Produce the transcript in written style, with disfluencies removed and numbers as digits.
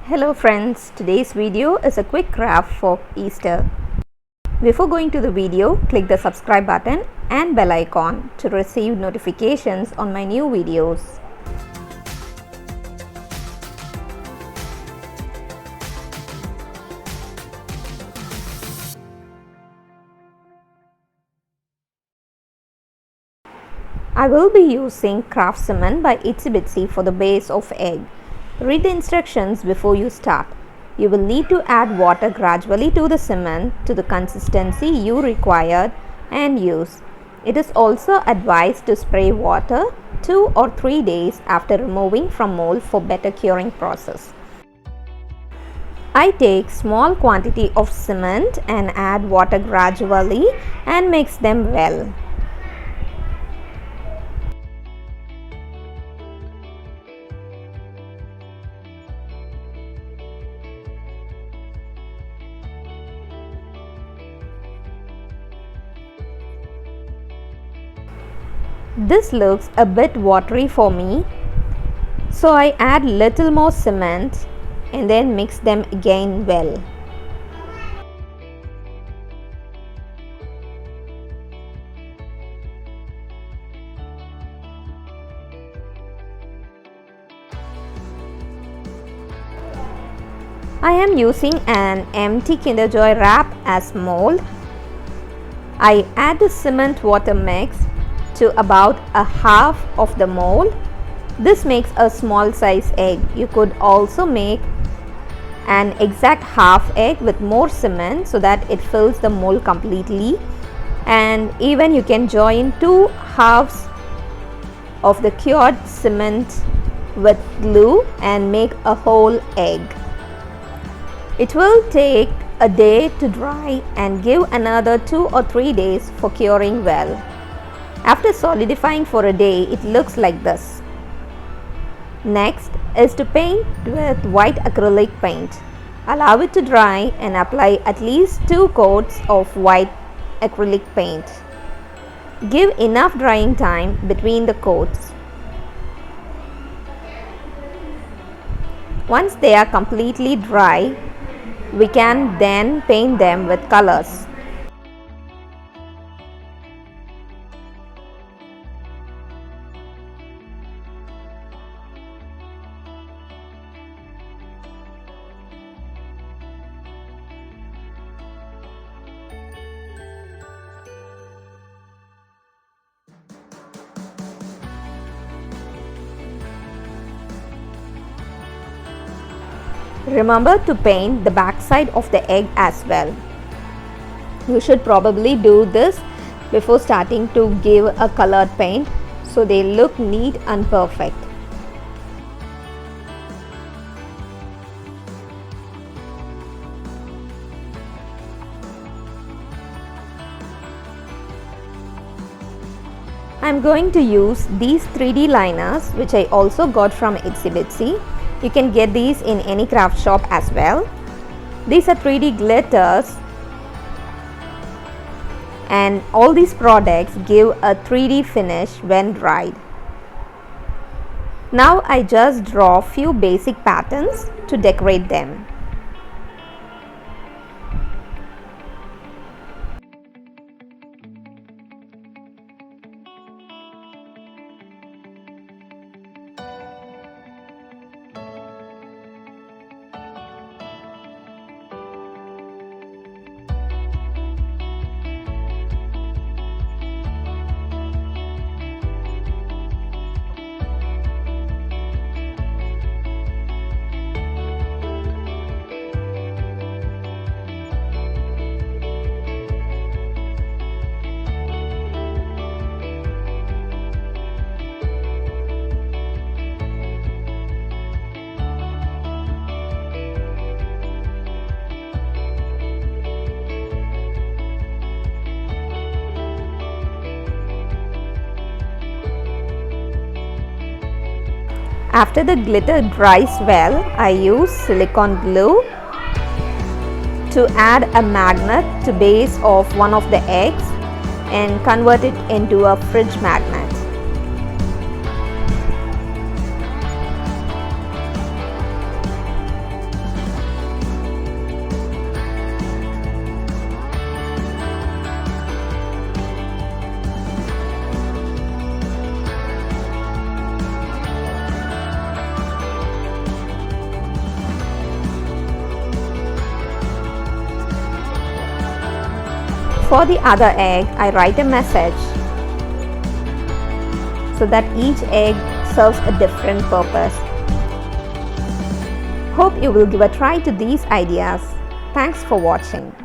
Hello friends, today's video is a quick craft for Easter. Before going to the video, click the subscribe button and bell icon to receive notifications on my new videos. I will be using craft cement by Itsy for the base of egg. Read the instructions before you start. You will need to add water gradually to the cement to the consistency you require and use. It is also advised to spray water 2 or 3 days after removing from mold for better curing process. I take small quantity of cement and add water gradually and mix them well. This looks a bit watery for me, so I add little more cement and then mix them again well. I am using an empty Kinder Joy wrap as mold. I add the cement water mix to about a half of the mold. This makes a small size egg. You could also make an exact half egg with more cement so that it fills the mold completely, and even you can join 2 halves of the cured cement with glue and make a whole egg. It will take a day to dry and give another 2 or 3 days for curing well. After solidifying for a day, it looks like this. Next is to paint with white acrylic paint. Allow it to dry and apply at least 2 coats of white acrylic paint. Give enough drying time between the coats. Once they are completely dry, we can then paint them with colors. Remember to paint the backside of the egg as well. You should probably do this before starting to give a colored paint so they look neat and perfect. I am going to use these 3D liners which I also got from Itsy. You can get these in any craft shop as well. These are 3D glitters, and all these products give a 3D finish when dried. Now I just draw few basic patterns to decorate them. After the glitter dries well, I use silicone glue to add a magnet to base of one of the eggs and convert it into a fridge magnet. For the other egg, I write a message so that each egg serves a different purpose. Hope you will give a try to these ideas. Thanks for watching.